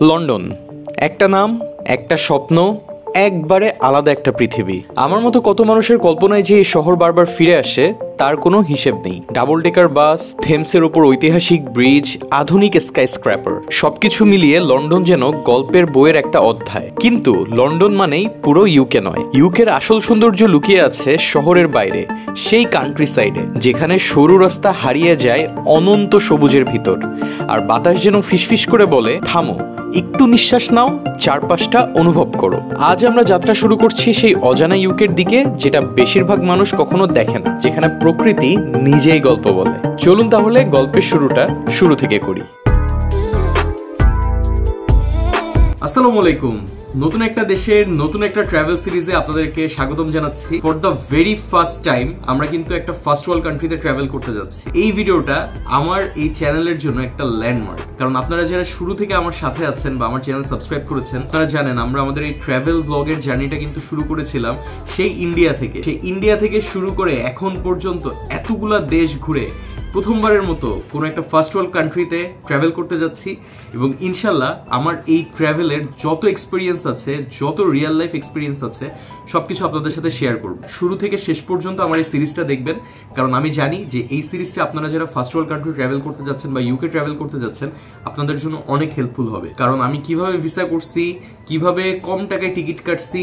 London, একটা নাম, একটা স্বপ্ন, একবারে আলাদা একটা পৃথিবী। আমার মতো কত মানুষের কল্পনায় যে এই শহর বারবার ফিরে আসে তার কোনো হিসেব নেই। ডাবল ডেকার বাস, থেমসের ওপর ঐতিহাসিক ব্রিজ, আধুনিক স্কাই স্ক্র্যাপার, সবকিছু মিলিয়ে লন্ডন যেন গল্পের বইয়ের একটা অধ্যায়। কিন্তু লন্ডন মানেই পুরো ইউকে নয়। ইউকের আসল সৌন্দর্য লুকিয়ে আছে শহরের বাইরে, সেই কান্ট্রি সাইডে, যেখানে সরু রাস্তা হারিয়ে যায় অনন্ত সবুজের ভিতর, আর বাতাস যেন ফিসফিস করে বলে, থামো, একটু নিঃশ্বাস নাও, চারপাশটা অনুভব করো। আজ আমরা যাত্রা শুরু করছি সেই অজানা ইউকের দিকে, যেটা বেশিরভাগ মানুষ কখনো দেখে না, যেখানে প্রকৃতি নিজেই গল্প বলে। চলুন তাহলে গল্পের শুরুটা শুরু থেকে করি। আসসালামু আলাইকুম। নতুন একটা দেশের নতুন একটা ট্রাভেল সিরিজে আপনাদেরকে স্বাগতম জানাচ্ছি। For the very first time আমরা কিন্তু একটা ফার্স্ট ওয়ার্ল্ড কান্ট্রিতে ট্রাভেল করতে যাচ্ছি। এই ভিডিওটা আমার এই চ্যানেলের জন্য একটা ল্যান্ডমার্ক, কারণ আপনারা যারা শুরু থেকে আমার সাথে আছেন বা আমার চ্যানেল সাবস্ক্রাইব করেছেন তারা জানেন আমরা আমাদের এই ট্রাভেল ব্লগের জার্নিটা কিন্তু শুরু করেছিলাম সেই ইন্ডিয়া থেকে শুরু করে এখন পর্যন্ত এতগুলা দেশ ঘুরে প্রথমবারের মতো কোনো একটা ফার্স্ট ওয়ার্ল্ড কান্ট্রিতে ট্রাভেল করতে যাচ্ছি, এবং ইনশাল্লাহ আমার এই ট্রাভেলের যত এক্সপিরিয়েন্স আছে, যত রিয়েল লাইফ এক্সপিরিয়েন্স আছে, সবকিছু আপনাদের সাথে শেয়ার করব। শুরু থেকে শেষ পর্যন্ত আমার এই সিরিজটা দেখবেন, কারণ আমি জানি যে এই সিরিজটা আপনারা যারা ফার্স্ট ওয়ার্ল্ড কান্ট্রি ট্রাভেল করতে যাচ্ছেন বা ইউকে ট্রাভেল করতে যাচ্ছেন আপনাদের জন্য অনেক হেল্পফুল হবে। কারণ আমি কিভাবে ভিসা করছি, কিভাবে কম টাকায় টিকিট কাটছি,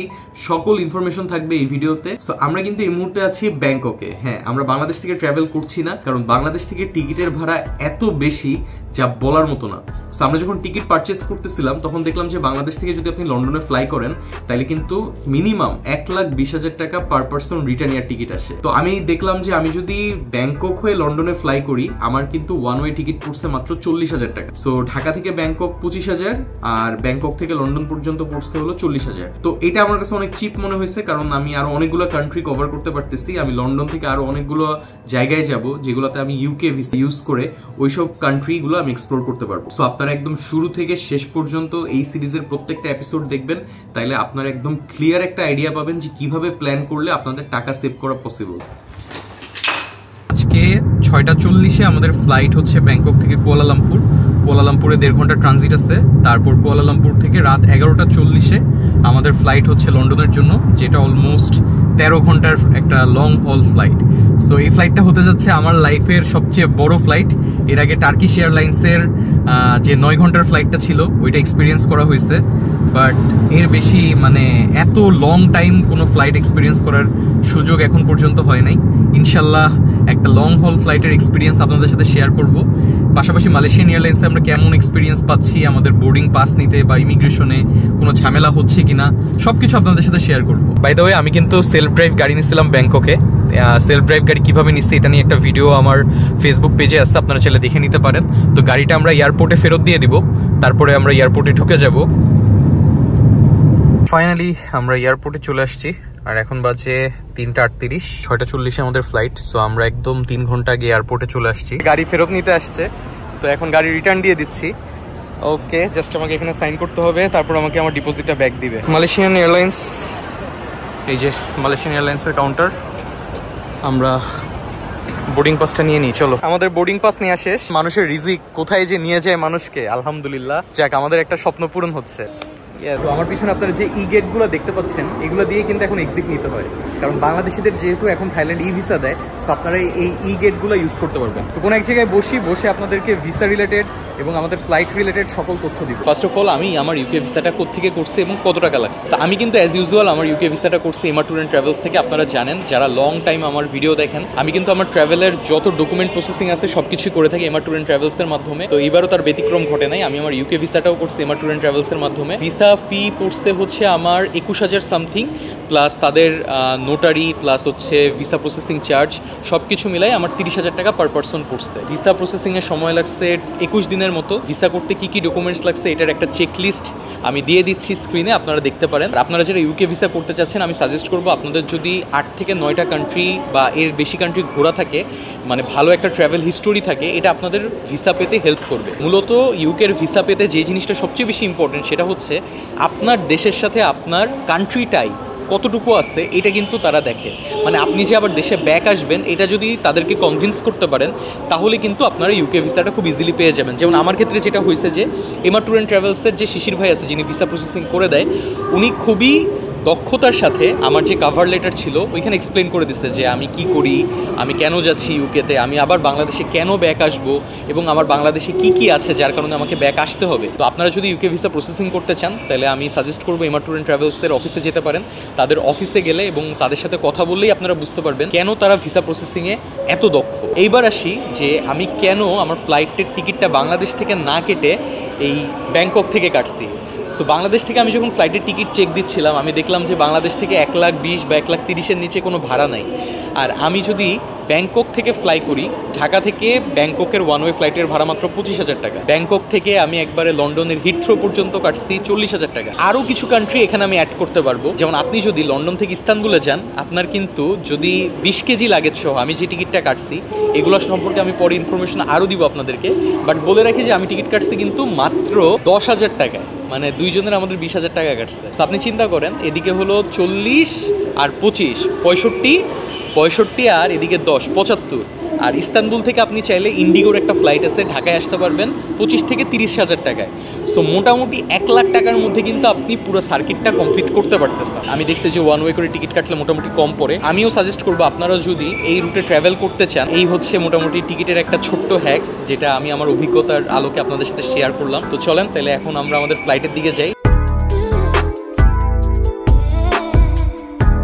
সকল ইনফরমেশন থাকবে এই ভিডিওতে। সো আমরা কিন্তু এই মুহূর্তে আছি ব্যাংককে। হ্যাঁ, আমরা বাংলাদেশ থেকে ট্রাভেল করছি না, কারণ বাংলাদেশ থেকে টিকিটের ভাড়া এত বেশি যা বলার মতো না। সো আমরা যখন টিকিট পারচেস করতেছিলাম তখন দেখলাম যে বাংলাদেশ থেকে যদি আপনি লন্ডনে ফ্লাই করেন তাহলে কিন্তু মিনিমাম 1,20,000 টাকা per person return air ticket আসে। তো আমি দেখলাম যে আমি যদি ব্যাংকক হয়ে লন্ডনে ফ্লাই করি আমার কিন্তু ওয়ান ওয়ে টিকিট পড়ছে মাত্র 40,000 টাকা। সো ঢাকা থেকে ব্যাংকক 25,000 আর ব্যাংকক থেকে লন্ডন পর্যন্ত পড়ছে হলো 40,000। তো এটা আমার কাছে অনেক চিপ মনে হয়েছে, কারণ আমি আরো অনেকগুলো কান্ট্রি কভার করতে পারতেছি। আমি লন্ডন থেকে আরো অনেকগুলো জায়গায় যাব যেগুলোতে আমি ইউকে ভিসা ইউজ করে ওইসব কান্ট্রিগুলো আমি এক্সপ্লোর করতে পারবো। সো আপনারা একদম শুরু থেকে শেষ পর্যন্ত এই সিরিজের প্রত্যেকটা এপিসোড দেখবেন, তাইলে আপনারা একদম ক্লিয়ার একটা আইডিয়া পাবেন যে কিভাবে প্ল্যান করলে আপনাদের টাকা সেভ করা পসিবল। আজকে 6:40-এ আমাদের ফ্লাইট হচ্ছে ব্যাংকক থেকে কুয়ালালামপুর। কুয়ালালামপুরে 1.5 ঘন্টা ট্রানজিট আছে, তারপর কুয়ালালামপুর থেকে রাত 11:40-এ আমাদের ফ্লাইট হচ্ছে লন্ডনের জন্য, যেটা অলমোস্ট 13 ঘন্টার একটা লং হল ফ্লাইট। সো এই ফ্লাইটটা হতে যাচ্ছে আমার লাইফের সবচেয়ে বড় ফ্লাইট। এর আগে টার্কিশ এয়ারলাইন্সের যে 9 ঘন্টার ফ্লাইটটা ছিল ওইটা এক্সপিরিয়েন্স করা হয়েছে, বাট এর বেশি এত লং টাইম কোনো ফ্লাইট এক্সপিরিয়েন্স করার সুযোগ এখন পর্যন্ত হয় নাই। ইনশাল্লাহ একটা লং হল ফ্লাইটের এক্সপিরিয়েন্স আপনাদের সাথে শেয়ার করব। পাশাপাশি মালয়েশিয়ান এয়ারলাইন্সে আমরা কেমন এক্সপিরিয়েন্স পাচ্ছি, আমাদের বোর্ডিং পাস নিতে বা ইমিগ্রেশনে কোনো ঝামেলা হচ্ছে কিনা, সবকিছু আপনাদের সাথে শেয়ার করবো। বাই দ্য ওয়ে, আমি কিন্তু সেলফ ড্রাইভ গাড়ি নিয়েছিলাম ব্যাংককে। সেলফ ড্রাইভ গাড়ি কিভাবে নিচ্ছি এটা নিয়ে একটা ভিডিও আমার ফেসবুক পেজে আছে, আপনারা চাইলে দেখে নিতে পারেন। তো গাড়িটা আমরা এয়ারপোর্টে ফেরত দিয়ে দিব, তারপরে আমরা এয়ারপোর্টে ঢুকে যাব। ফাইনালি আমরা এয়ারপোর্টে চলে আসছি, আর এখন বাজে 3:38, 6:40-এ আমাদের ফ্লাইট। সো আমরা একদম 3 ঘন্টা আগে এয়ারপোর্টে চলে আসছি। গাড়ি ফেরত নিতে আসছে, তো এখন গাড়ি রিটার্ন দিয়ে দিচ্ছি। ওকে, জাস্ট আমাকে এখানে সাইন করতে হবে, তারপর আমাকে আমার ডিপোজিটটা ব্যাক দিবে। মালয়েশিয়ান এয়ারলাইন্স, এই যে মালয়েশিয়ান এয়ারলাইন্সের কাউন্টার। আমরা বোর্ডিং পাসটা নিয়ে নিই, চলো। আমাদের বোর্ডিং পাস নেওয়া শেষ। মানুষের রিজিক কোথায় যে নিয়ে যায় মানুষকে, আলহামদুলিল্লাহ, যাক আমাদের একটা স্বপ্ন পূরণ হচ্ছে। তো আমার পিছনে আপনারা যে ই গেটগুলো দেখতে পাচ্ছেন এগুলো দিয়ে কিন্তু এখন এক্সিট নিতে হয়, কারণ বাংলাদেশিদের যেহেতু এখন থাইল্যান্ড ই ভিসা দেয়, সো আপনারা এই ই গেটগুলো ইউজ করতে পারবেন। তো কোনো এক জায়গায় বসে আপনাদেরকে ভিসা রিলেটেড এবং আমাদের ফ্লাইট রিলেটেড সকল তথ্য দিব। ফার্স্ট অফ অল আমি আমার ইউকে ভিসাটা কোত্থেকে করছি এবং কত টাকা লাগছে। আমি কিন্তু অ্যাজ ইউজুয়াল আমার ইউকে ভিসাটা করছি এমআর ট্যুর অ্যান্ড ট্রাভেলস থেকে। আপনারা জানেন যারা লং টাইম আমার ভিডিও দেখেন, আমি কিন্তু আমার ট্রাভেলের যত ডকুমেন্ট প্রসেসিং আছে সবকিছু করে থাকি এমআর ট্যুর অ্যান্ড ট্রাভেলসের মাধ্যমে। তো এবারও তার ব্যতিক্রম ঘটে নাই, আমি আমার ইউকে ভিসাটাও করছি এমআর ট্যুর অ্যান্ড ট্রাভেলসের মাধ্যমে। ভিসা ফি পড়ছে হচ্ছে আমার 21,000 সামথিং, প্লাস তাদের নোটারি, প্লাস হচ্ছে ভিসা প্রসেসিং চার্জ, সব কিছু মিলাই আমার 30,000 টাকা পার পার্সন পড়ছে। ভিসা প্রসেসিংয়ের সময় লাগছে 21 দিনের মতো। ভিসা করতে কি কি ডকুমেন্টস লাগছে এটার একটা চেক লিস্ট আমি দিয়ে দিচ্ছি স্ক্রিনে, আপনারা দেখতে পারেন। আপনারা যারা ইউকে ভিসা করতে চাচ্ছেন আমি সাজেস্ট করবো আপনাদের যদি 8 থেকে 9টা কান্ট্রি বা এর বেশি কান্ট্রি ঘোরা থাকে, ভালো একটা ট্রাভেল হিস্টোরি থাকে, এটা আপনাদের ভিসা পেতে হেল্প করবে। মূলত ইউকের ভিসা পেতে যে জিনিসটা সবচেয়ে বেশি ইম্পর্টেন্ট সেটা হচ্ছে আপনার দেশের সাথে আপনার কান্ট্রিটাই কতটুকু আছে এটা কিন্তু তারা দেখে। মানে আপনি যে আবার দেশে ব্যাক আসবেন এটা যদি তাদেরকে কনভিন্স করতে পারেন তাহলে কিন্তু আপনারা ইউকে ভিসাটা খুব ইজিলি পেয়ে যাবেন। যেমন আমার ক্ষেত্রে যেটা হয়েছে যে এমা ট্যুর অ্যান্ড ট্রাভেলসের যে শিশির ভাই আছে যিনি ভিসা প্রসেসিং করে দেয়, উনি খুবই দক্ষতার সাথে আমার যে কাভার লেটার ছিল ওইখানে এক্সপ্লেন করে দিচ্ছে যে আমি কি করি, আমি কেন যাচ্ছি ইউকেতে, আমি আবার বাংলাদেশে কেন ব্যাক আসবো এবং আমার বাংলাদেশে কি কি আছে যার কারণে আমাকে ব্যাক আসতে হবে। তো আপনারা যদি ইউকে ভিসা প্রসেসিং করতে চান তাহলে আমি সাজেস্ট করবো এমা ট্যুর অ্যান্ড ট্রাভেলসের অফিসে যেতে পারেন। তাদের অফিসে গেলে এবং তাদের সাথে কথা বললেই আপনারা বুঝতে পারবেন কেন তারা ভিসা প্রসেসিংয়ে এত দক্ষ। এইবার আসি যে আমি কেন আমার ফ্লাইটের টিকিটটা বাংলাদেশ থেকে না কেটে এই ব্যাংকক থেকে কাটছি। সো বাংলাদেশ থেকে আমি যখন ফ্লাইটের টিকিট চেক দিচ্ছিলাম আমি দেখলাম যে বাংলাদেশ থেকে 1,20,000 বা 1,30,000-এর নিচে কোনো ভাড়া নাই। আর আমি যদি ব্যাংকক থেকে ফ্লাই করি, ঢাকা থেকে ব্যাংককের ওয়ান ওয়ে ফ্লাইটের ভাড়া মাত্র 25,000 টাকা। ব্যাংকক থেকে আমি একবারে লন্ডনের হিথ্রো পর্যন্ত কাটছি 40,000 টাকা। আরও কিছু কান্ট্রি এখানে আমি অ্যাড করতে পারবো। যেমন আপনি যদি লন্ডন থেকে ইস্তানবুলে যান, আপনার কিন্তু যদি 20 কেজি লাগেজ সহ আমি যে টিকিটটা কাটছি এগুলো সম্পর্কে আমি পরে ইনফরমেশন আরও দিব আপনাদেরকে। বাট বলে রাখি যে আমি টিকিট কাটছি কিন্তু মাত্র 10,000 টাকায়, মানে দুইজনের আমাদের 20,000 টাকা কাটছে। আপনি চিন্তা করেন এদিকে হলো 40 আর 25 65 আর এদিকে 10 75। আর ইস্তানবুল থেকে আপনি চাইলে ইন্ডিগোর একটা ফ্লাইট আছে ঢাকায় আসতে পারবেন 25 থেকে 30,000 টাকায়। সো মোটামুটি 1 লাখ টাকার মধ্যে কিন্তু আপনি পুরো সার্কিটটা কমপ্লিট করতে পারতেছেন। আমি দেখছি যে ওয়ান ওয়ে করে টিকিট কাটলে মোটামুটি কম পড়ে। আমিও সাজেস্ট করবো আপনারা যদি এই রুটে ট্রাভেল করতে চান, এই হচ্ছে মোটামুটি টিকিটের একটা ছোট্ট হ্যাক্স যেটা আমি আমার অভিজ্ঞতার আলোকে আপনাদের সাথে শেয়ার করলাম। তো চলেন তাহলে এখন আমরা আমাদের ফ্লাইটের দিকে যাই।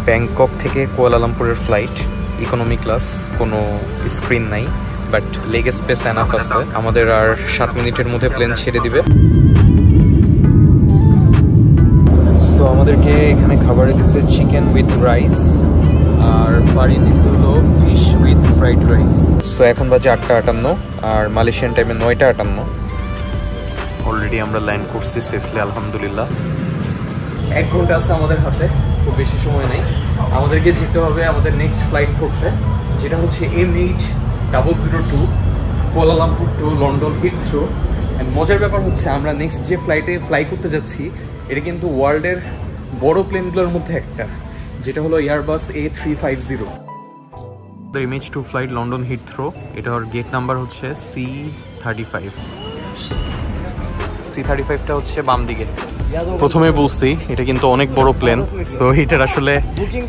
ব্যাংকক থেকে কুয়ালালামপুরের ফ্লাইট, ইকোনমি ক্লাস, কোনো স্ক্রিন নাই বাট লেগ স্পেস এনাফ আছে। আমাদের আর 7 মিনিটের মধ্যে প্লেন ছেড়ে দিবে। সো আমাদেরকে এখানে খাবারে দিচ্ছে চিকেন উইথ রাইস আর বাড়ি দিচ্ছে হলো fish with fried rice. So এখন বাজে 8:58 আর মালয়েশিয়ান টাইমে 9:58। অলরেডি আমরা ল্যান্ড করছি সেফলি আলহামদুলিল্লাহ। 1 ঘন্টা আছে আমাদের হাতে, খুব বেশি সময় নেই। আমাদেরকে যেতে হবে আমাদের নেক্সট ফ্লাইট ধরতে, যেটা হচ্ছে MH002 Kuala Lumpur to London Heathrow. And মজার ব্যাপার হচ্ছে আমরা নেক্সট যে ফ্লাইটে ফ্লাই করতে যাচ্ছি এটা কিন্তু ওয়ার্ল্ডের বড় প্লেনগুলোর মধ্যে একটা, যেটা হলো airbus A350। MH2 flight London Heathrow, এটার গেট নাম্বার হচ্ছে C35। C35টা হচ্ছে বাম দিকে। প্রথমে বলছি এটা কিন্তু অনেক বড় প্লেন, সো এটার আসলে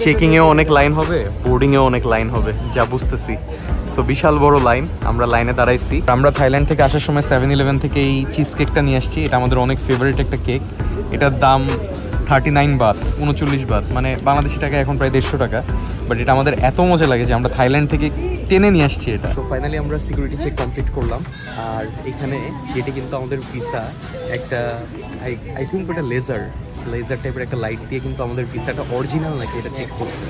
চেকিংয়েও অনেক লাইন হবে, বোর্ডিংয়েও অনেক লাইন হবে যা বুঝতেছি। সো বিশাল বড় লাইন, আমরা লাইনে দাঁড়াইছি। আমরা থাইল্যান্ড থেকে আসার সময় 7-Eleven থেকে এই চিজ কেকটা নিয়ে আসছি। এটা আমাদের অনেক ফেভারিট একটা কেক। এটার দাম 39 বাত, 39 বাত, মানে বাংলাদেশি টাকা এখন প্রায় 150 টাকা। বাট এটা আমাদের এত মজা লাগে যে আমরা থাইল্যান্ড থেকে টেনে নিয়ে আসছি এটা। সো ফাইনালি আমরা সিকিউরিটি চেক কমপ্লিট করলাম। আর এখানে গেটে কিন্তু আমাদের ভিসা একটা আই থিঙ্ক ওটা লেজার টাইপের একটা লাইট দিয়ে কিন্তু আমাদের ভিসাটা অরিজিনাল নাকি এটা চেক করছে।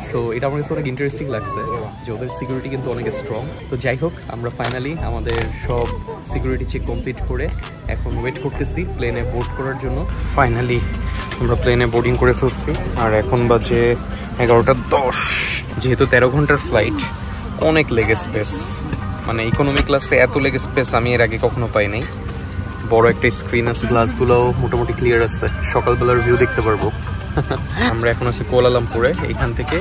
সো এটা আমার কাছে অনেক ইন্টারেস্টিং লাগছে যে ওদের সিকিউরিটি কিন্তু অনেক স্ট্রং। তো যাই হোক, আমরা ফাইনালি আমাদের সব সিকিউরিটি চেক কমপ্লিট করে এখন ওয়েট করতেছি প্লেনে বোর্ড করার জন্য। ফাইনালি আমরা প্লেনে বোর্ডিং করে ফেলছি আর এখন বাজে 11:10। যেহেতু 13 ঘন্টার ফ্লাইট, অনেক লেগ স্পেস, মানে ইকোনমি ক্লাসে এত লেগ স্পেস আমি এর আগে কখনো পাই নাই। বড় একটা স্ক্রিন আছে, গ্লাসগুলোও মোটামুটি ক্লিয়ার আছে, সকালবেলার ভিউ দেখতে পারবো। আমরা এখন আছি কুয়ালালামপুরে, এইখান থেকে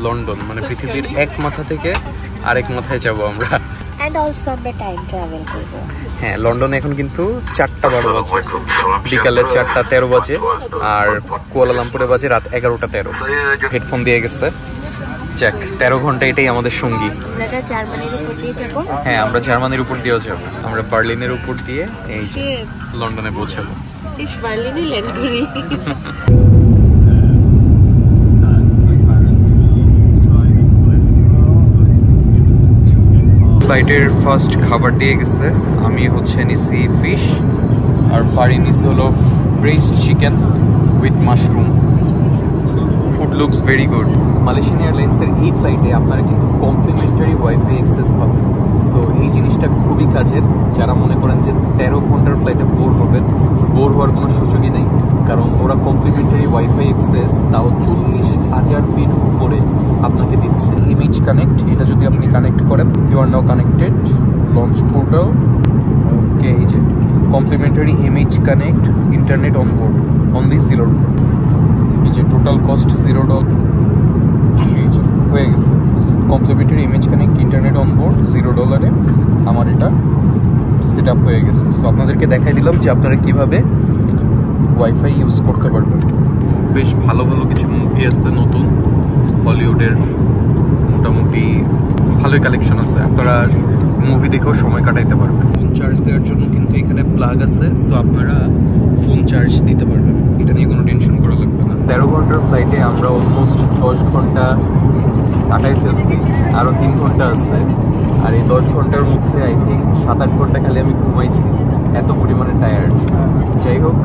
লন্ডন, মানে পৃথিবীর এক মাথা থেকে আরেক মাথায় যাব আমরা। And also আমরা টাইম ট্রাভেল করব। হ্যাঁ, লন্ডনে এখন কিন্তু 4:12 বাজে, বিকালে 4:13 বাজে, আর কুয়ালালামপুরে বাজে রাত 11:13। হেডফোন দিয়ে গেছে। যাক, 13 ঘন্টা এটাই আমাদের সঙ্গী। আমরা জার্মানির উপর দিয়ে যাব। হ্যাঁ, আমরা জার্মানির উপর দিয়েও যাব। আমরা বার্লিনের উপর দিয়ে এই লন্ডনে পৌঁছাবো। ইস, বার্লিনে ল্যান্ড করি। ফ্লাইটের ফার্স্ট খাবার দিয়ে গেছে। আমি হচ্ছে নিছি ফিশ আর ফারি নিছি হলো breast chicken with mushroom. Food looks very good. Malaysian এয়ারলাইন্সের এই ফ্লাইটে আপনারা কিন্তু কমপ্লিমেন্টারি ওয়াইফাই অ্যাক্সেস পাবেন। সো এই জিনিসটা খুবই কাজের। যারা মনে করেন যে 13 ঘন্টার ফ্লাইটে বোর হবেন, বোর হওয়ার কোনো সুযোগই নেই, কারণ ওরা কমপ্লিমেন্টারি ওয়াইফাই অ্যাক্সেস তাও 40,000 ফিট উপরে আপনাকে দিচ্ছে। ইমেজ কানেক্ট, এটা যদি আপনি কানেক্ট করেন, you are now connected, launch portal, okay, এই যে complimentary image connect, internet on board, only 0। এই যে টোটাল কস্ট $0 এই যে হয়ে গেছে। Complimentary image connect, internet on board, $0 আমার এটা সেট আপ হয়ে গেছে। সো আপনাদেরকে দেখাই দিলাম যে আপনারা কিভাবে ওয়াইফাই ইউজ করতে পারবেন। বেশ ভালো ভালো কিছু মুভি আছে নতুন, হলিউডের মোটামুটি ভালোই কালেকশন আছে, আপনারা মুভি দেখেও সময় কাটাইতে পারবেন। ফোন চার্জ দেওয়ার জন্য কিন্তু এখানে প্লাগ আছে, সো আপনারা ফোন চার্জ দিতে পারবেন, এটা নিয়ে কোনো টেনশন করা লাগবে না। 13 ঘন্টার ফ্লাইটে আমরা অলমোস্ট 10 ঘন্টা কাটাই ফেলছি, আরও 3 ঘন্টা আছে। আর এই 10 ঘন্টার মধ্যে আই থিঙ্ক 7-8 ঘন্টা খালি আমি ঘুমাইছি, এত পরিমাণে টায়ার্ড। যাই হোক,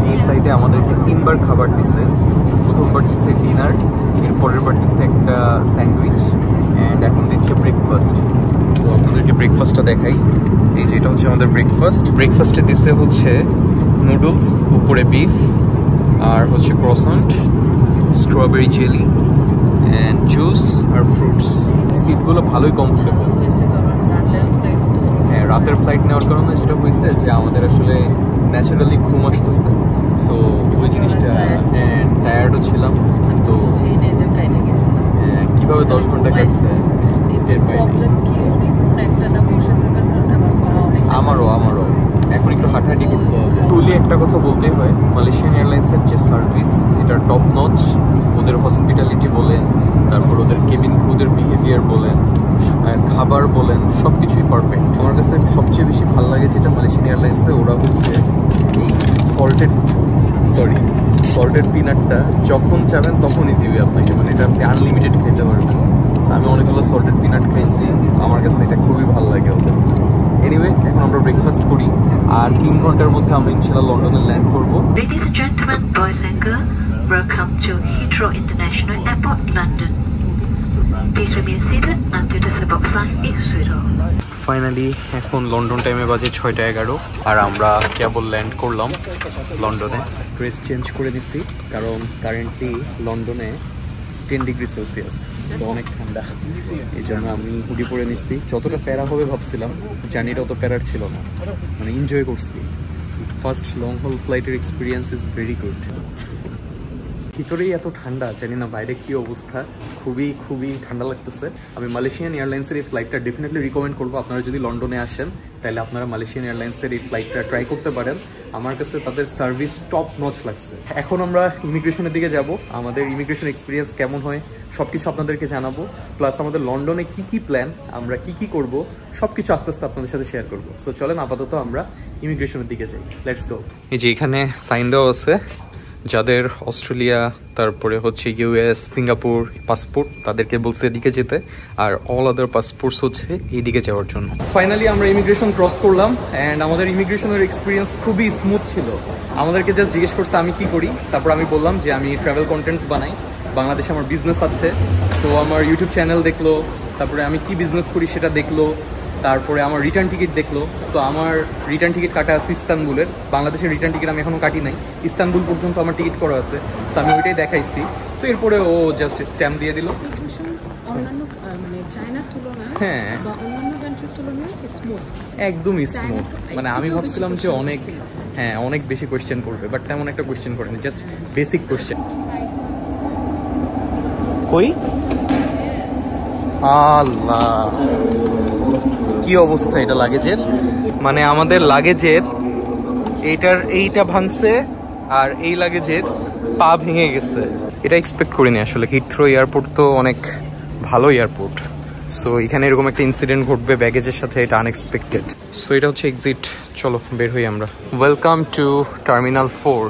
এই ফ্লাইটে আমাদেরকে 3বার খাবার দিছে। প্রথমবার দিচ্ছে ডিনার, এর পরের বার দিচ্ছে একটা স্যান্ডউইচ, অ্যান্ড এখন দিচ্ছে ব্রেকফাস্ট। সো আপনাদেরকে ব্রেকফাস্টটা দেখাই। এই যে এটা হচ্ছে আমাদের ব্রেকফাস্ট। ব্রেকফাস্টে দিচ্ছে হচ্ছে নুডলস, উপরে বিফ, আর হচ্ছে croissant, strawberry jelly and juice আর ফ্রুটস। সিটগুলো ভালোই কমফোর্টেবল। হ্যাঁ, রাতের ফ্লাইট নেওয়ার কারণে যেটা হয়েছে যে আমাদের আসলে ন্যাচারালি ঘুম আসতেছে, সো ওই জিনিসটা টায়ার্ডও ছিলাম। তো কীভাবে 10 ঘন্টা কাটছে আমারও এখন একটু হাঁটাহাঁটি করতে হবে। টুলি একটা কথা বলতেই হয়, মালয়েশিয়ান এয়ারলাইন্সের যে সার্ভিস, এটা টপ নচ। ওদের হসপিটালিটি বলেন, তারপর ওদের কেবিন ক্রুদের বিহেভিয়ার বলেন, খাবার বলেন, সব কিছুই পারফেক্ট। আমার কাছে সবচেয়ে বেশি ভালো লাগে যেটা মালয়েশিয়ান এয়ারলাইন্সে, ওরা হচ্ছে এই সল্টেড পিনাটটা যখন চাবেন তখনই দিবে আপনাকে, মানে এটা আপনি আনলিমিটেড খেতে পারবেন। আমি অনেকগুলো সল্টেড পিনাট খাইছি, আমার কাছে এটা খুবই ভালো লাগে ওদের। এনিওয়ে, এখন আমরা ব্রেকফাস্ট করি, আর 3 ঘন্টার মধ্যে আমরা ইনশাআল্লাহ লন্ডনে ল্যান্ড করব। Ladies and gentlemen, boys and girls, welcome to Heathrow International Airport, London. Please remain seated until the box sign is zero. Finally এখন লন্ডন টাইমে বাজে 6:11, আর আমরা কেবল ল্যান্ড করলাম লন্ডনে। ড্রেস চেঞ্জ করে দিচ্ছি কারণ কারেন্টলি লন্ডনে 10 ডিগ্রি সেলসিয়াস, তো অনেক ঠান্ডা। এই জন্য আমি হুডি পরে নিচ্ছি। যতটা প্যারা হবে ভাবছিলাম, জার্নিটা অত প্যারার ছিল না, মানে এনজয় করছি। ফার্স্ট লং হল ফ্লাইটের এক্সপিরিয়েন্স ইজ ভেরি গুড। ভিতরেই এত ঠান্ডা, জানি না বাইরে কী অবস্থা, খুবই ঠান্ডা লাগতেছে। আমি মালয়েশিয়ান এয়ারলাইন্সের এই ফ্লাইটটা ডেফিনেটলি রিকমেন্ড করবো। আপনারা যদি লন্ডনে আসেন তাহলে আপনারা মালয়েশিয়ান এয়ারলাইন্সের এই ফ্লাইটটা ট্রাই করতে পারেন। আমার কাছে তাদের সার্ভিস টপ নচ লাগছে। এখন আমরা ইমিগ্রেশনের দিকে যাব, আমাদের ইমিগ্রেশন এক্সপিরিয়েন্স কেমন হয় সব কিছু আপনাদেরকে জানাবো, প্লাস আমাদের লন্ডনে কি প্ল্যান, আমরা কি করব, সব কিছু আস্তে আস্তে আপনাদের সাথে শেয়ার করবো। সো চলেন আপাতত আমরা ইমিগ্রেশনের দিকে যাই, লেটস গো। এই যে এখানে সাইন দেওয়া আছে, যাদের অস্ট্রেলিয়া, তারপরে হচ্ছে ইউএস, সিঙ্গাপুর পাসপোর্ট, তাদেরকে বলছে এদিকে যেতে, আর অল আদার পাসপোর্টস হচ্ছে এইদিকে যাওয়ার জন্য। ফাইনালি আমরা ইমিগ্রেশন ক্রস করলাম, অ্যান্ড আমাদের ইমিগ্রেশনের এক্সপিরিয়েন্স খুবই স্মুথ ছিল। আমাদেরকে জাস্ট জিজ্ঞেস করছে আমি কি করি, তারপর আমি বললাম যে আমি ট্রাভেল কন্টেন্টস বানাই, বাংলাদেশে আমার বিজনেস আছে। সো আমার ইউটিউব চ্যানেল দেখলো, তারপরে আমি কি বিজনেস করি সেটা দেখলো, তারপরে আমার রিটার্ন টিকিট দেখলো। সো আমার রিটার্ন টিকিট কাটা আছে ইস্তানবুলের, বাংলাদেশের রিটার্ন টিকিট আমি এখনও কাটি নাই, ইস্তানবুল পর্যন্ত আমার টিকিট করা আছে। সো আমি ওইটাই দেখাইছি। তো এরপরে ও জাস্ট স্ট্যাম্প দিয়ে দিল। হ্যাঁ, একদমই স্মুথ। মানে আমি ভাবছিলাম যে অনেক বেশি কোয়েশ্চেন করবে, বাট তেমন একটা কোয়েশ্চেন করেনি, জাস্ট বেসিক কোয়েশ্চেন। কই আল্লাহ, কি অবস্থা এটা লাগেজের, মানে আমাদের লাগেজের এইটা ভাঙছে, আর এই লাগেজের পা ভেঙে গেছে। এটা এক্সপেক্ট করিনি আসলে। হিথ্রো এয়ারপোর্ট তো অনেক ভালো এয়ারপোর্ট, সো এখানে এরকম একটা ইনসিডেন্ট ঘটবে ব্যাগেজের সাথে, এটা আনএক্সপেক্টেড। সো এটা হচ্ছে এক্সিট, চলো বের হই আমরা। Welcome to terminal 4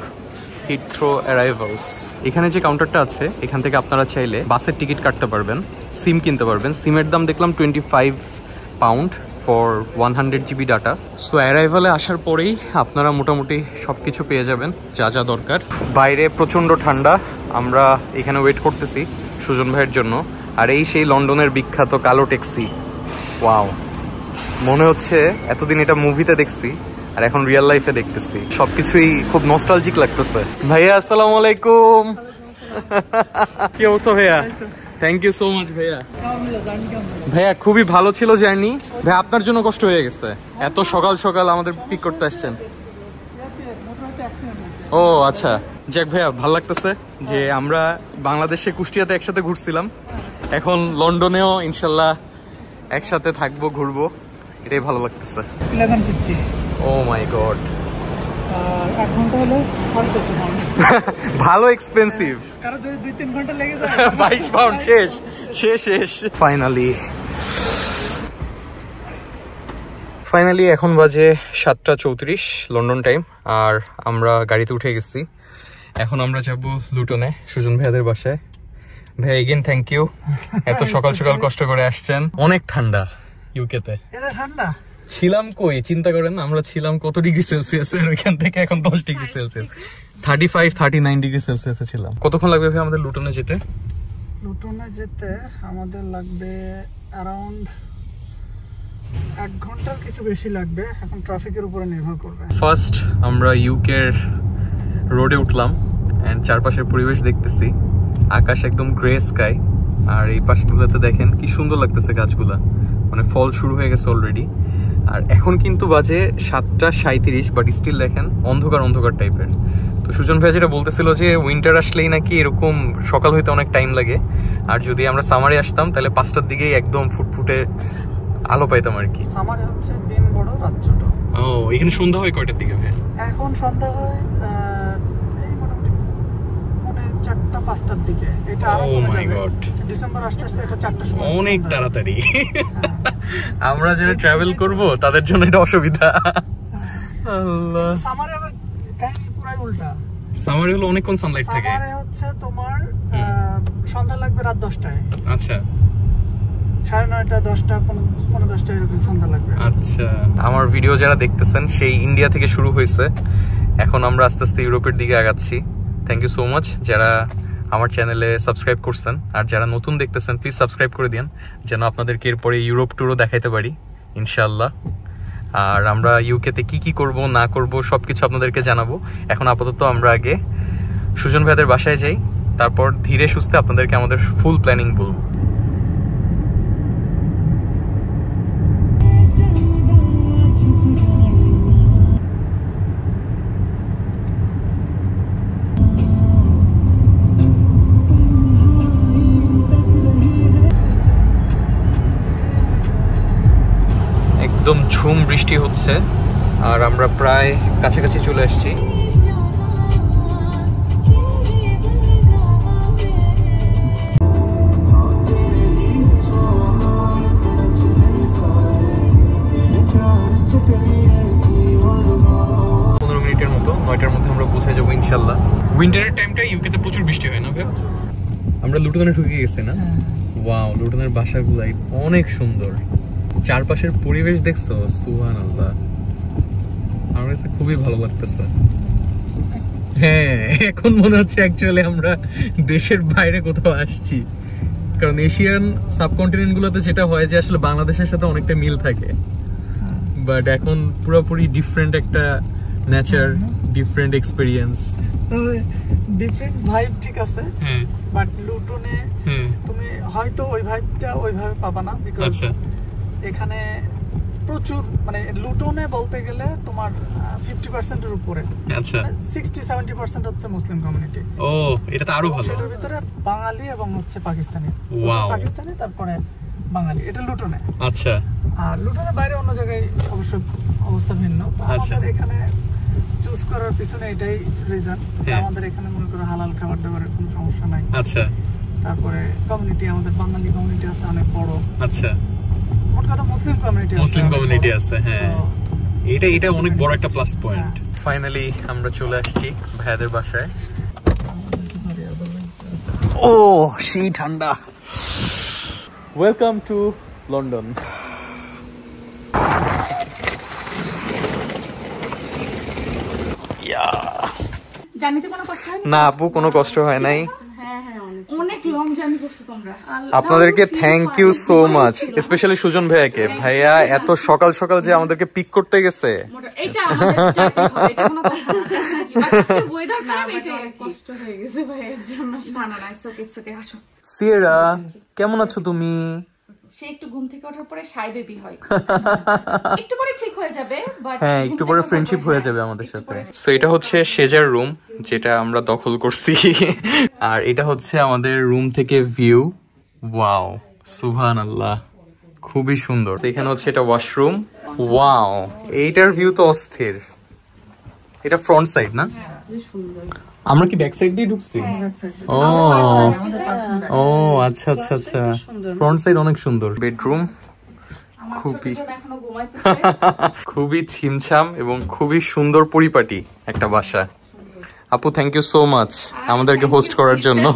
Heathrow arrivals. এখানে যে কাউন্টারটা আছে, এখান থেকে আপনারা চাইলে বাসের টিকিট কাটতে পারবেন, সিম কিনতে পারবেন। সিমের দাম দেখলাম £25 ফর 100 GB ডাটা। সো অ্যারাইভালে আসার পরেই আপনারা মোটামুটি সব কিছু পেয়ে যাবেন যা দরকার। বাইরে প্রচণ্ড ঠান্ডা, আমরা এখানে ওয়েট করতেছি সুজন ভাইয়ের জন্য। আর এই সেই লন্ডনের বিখ্যাত কালো ট্যাক্সি। ওয়াও, মনে হচ্ছে এতদিন এটা মুভিতে দেখছি আর এখন রিয়েল লাইফে দেখতেছি, সবকিছুই খুব নস্টালজিক লাগতেছে। ভাইয়া আসসালামু আলাইকুম। কি অবস্থা ভাইয়া? থ্যাংক ইউ সো মাচ ভাইয়া। ভাইয়া খুবই ভালো ছিল জার্নি। ভাই আপনার জন্য কষ্ট হয়ে গেছে, এত সকাল সকাল আমাদের পিক করতে আসছেন। ও আচ্ছা, যাক ভাইয়া ভালো লাগতেছে যে আমরা বাংলাদেশে কুষ্টিয়াতে একসাথে ঘুরছিলাম, এখন লন্ডনেও ইনশাল্লাহ একসাথে থাকবো, ঘুরবো, এটাই ভালো লাগতেছে। 1150 ও মাই গড, আর 1 ঘন্টা হলো 14.5 পাউন্ড। ভালো এক্সপেন্সিভ, কারণ যদি 2-3 ঘন্টা লেগে যায় 22 পাউন্ড শেষ শেষ শেষ। ফাইনালি এখন বাজে 7:34 লন্ডন টাইম, আর আমরা গাড়িতে উঠে গেছি। এখন আমরা যাব লুটনে সুজন ভাইয়াদের বাসায়। ভাই এগেন থ্যাংক ইউ, এত সকাল সকাল কষ্ট করে আসছেন। অনেক ঠান্ডা ইউকেতে, এটা ঠান্ডা ছিলাম কই চিন্তা করেন, আমরা ছিলাম কত ডিগ্রি সেলসিয়াস, ওইখান থেকে এখন 10 ডিগ্রি সেলসিয়াস, 35-39 ডিগ্রি সেলসিয়াসে ছিলাম। কতক্ষণ লাগবে ভাই আমাদের লুটনে যেতে? লুটনে যেতে আমাদের লাগবে অ্যারাউন্ড 1 ঘন্টার কিছু বেশি লাগবে, এখন ট্রাফিকের উপরে নির্ভর করবে। ফার্স্ট আমরা ইউকের রোডে উঠলাম এন্ড চারপাশের পরিবেশ দেখতেছি, আকাশ একদম গ্রে স্কাই, আর এই পাশগুলোতে দেখেন কি সুন্দর লাগতেছে গাছগুলা, মানে ফল শুরু হয়ে গেছে অলরেডি। আর এখন কিন্তু বাজে 7:37, বাট স্টিল দেখেন অন্ধকার অন্ধকার টাইপের। তো সুজন ভাই যেটা বলতেছিল যে উইন্টার আসলেই নাকি এরকম সকাল হইতে অনেক টাইম লাগে, আর যদি আমরা সামারে আসতাম তাহলে 5টার দিকেই একদম ফুটফুটে আলো পাইতাম আর কি। সামারে হচ্ছে দিন বড় রাত ছোট। ও এখানে সন্ধ্যা হয় কয়টার দিকে ভাই? এখন সন্ধ্যা হয় এই মোটামুটি মানে 4টা-5টার দিকে। এটা আরো কমে যাবে। ডিসেম্বর আসতে আসতে এটা 4টার সময় অনেক তাড়াতাড়ি। আমরা যারা ট্রাভেল করব তাদের জন্য এটা অসুবিধা। আল্লাহ, সামারে আবার কাহিনী পুরাই উল্টা। সামারে হলো অনেকক্ষণ সানলাইট থাকে। সামারে হচ্ছে তোমার সন্ধ্যা লাগবে রাত 10টায়। আচ্ছা, 9:30, 10টা, 10:15 এরকম সন্ধ্যা লাগবে। আচ্ছা, আমার ভিডিও যারা দেখতেছেন সেই ইন্ডিয়া থেকে শুরু হয়েছে, এখন আমরা আস্তে আস্তে ইউরোপের দিকে আগাচ্ছি। থ্যাংক ইউ সো মাচ যারা আমার চ্যানেলে সাবস্ক্রাইব করছেন, আর যারা নতুন দেখতেছেন প্লিজ সাবস্ক্রাইব করে দিন, যেন আপনাদেরকে এরপরে ইউরোপ ট্যুরও দেখাইতে পারি ইনশাআল্লাহ। আর আমরা ইউকেতে কি কি করব না করব সবকিছু আপনাদেরকে জানাবো। এখন আপাতত আমরা আগে সুজন ভাইদের বাসায় যাই, তারপর ধীরে সুস্থে আপনাদেরকে আমাদের ফুল প্ল্যানিং বলবো। একদম ঝুম বৃষ্টি হচ্ছে, আর আমরা প্রায় কাছাকাছি চলে আসছি। মিনিটের মতো, 9টার মধ্যে আমরা পৌঁছে যাবো ইনশাল্লাহ। উইন্টারের টাইমটা ইউকেতে প্রচুর বৃষ্টি হয় না ভাই? আমরা লুটনে ঢুকে গেছি না? ওয়াও, লুটনের বাসাগুলাই অনেক সুন্দর, চারপাশের পরিবেশ দেখছো? সুবহানাল্লাহ, আমার কাছে খুবই ভালো লাগতেছে। হ্যাঁ, এখন মনে হচ্ছে অ্যাকচুয়ালি আমরা দেশের বাইরে কোথাও আসছি, কারণ এশিয়ান সাবকন্টিনেন্ট গুলোতে যেটা হয় যে আসলে বাংলাদেশের সাথে অনেকটা মিল থাকে, বাট এখন পুরোপুরি ডিফারেন্ট একটা nature, different experience, different vibe, ঠিক আছে, বাট লুটনে তুমি হয়তো ওই ভাইবটা ওইভাবে পাবা না, বিকজ এখানে প্রচুর, মানে লুটনে বলতে গেলে তোমার 50% এর উপরে, আচ্ছা 60-70% হচ্ছে মুসলিম কমিউনিটি। ও, এটা তো আরো ভালো। এর ভিতরে বাঙালি এবং হচ্ছে পাকিস্তানি, পাকিস্তানি তারপরে বাঙালি, এটা লুটনে। আচ্ছা, আর লুটনের বাইরে অন্য জায়গায় অবশ্য অবস্থা ভিন্ন। আমাদের এখানে চুজ করার পিছনে এটাই রিজন, আমাদের এখানে মনে করো হালাল খাবার দাবারের কোনো সমস্যা নাই। আচ্ছা, তারপরে কমিউনিটি, আমাদের বাঙালি কমিউনিটি আছে অনেক বড়। আচ্ছা, মোট কথা মুসলিম কমিউনিটি আছে। হ্যাঁ, এটা অনেক বড় একটা প্লাস পয়েন্ট। ফাইনালি আমরা চলে আসছি ভাইয়াদের বাসায়। ও সেই ঠান্ডা। Welcome to London. না আপু, কোনো কষ্ট হয় নাই। আপনাদেরকে thank you so much, specially Sujan ভাইয়াকে। ভাইয়া এত সকাল সকাল যে আমাদেরকে পিক করতে গেছে। সিয়েরা, কেমন আছো তুমি? সে একটু ঘুম থেকে ওঠার পরে শাই বেবি হয়, একটু পরে ঠিক হয়ে যাবে, বাট হ্যাঁ একটু পরে ফ্রেন্ডশিপ হয়ে যাবে আমাদের সাথে। সো এটা হচ্ছে সেজার রুম যেটা আমরা দখল করছি, আর এটা হচ্ছে আমাদের রুম থেকে ভিউ। ওয়াও সুবহানাল্লাহ, খুবই সুন্দর। এখানে হচ্ছে এটা ওয়াশরুম। ওয়াও, এইটার ভিউ তো অস্থির। এটা ফ্রন্ট সাইড না? আমরা কি ব্যাক সাইড দিয়ে ঢুকছি? ও ও আচ্ছা আচ্ছা আচ্ছা, ফ্রন্ট সাইড অনেক সুন্দর। বেডরুম খুবই এখনো ঘুমাইতেছে। খুবই ছিমছাম এবং খুবই সুন্দর পরিপাটি একটা বাসা। আপু থ্যাংক ইউ সো মাচ আমাদেরকে হোস্ট করার জন্য।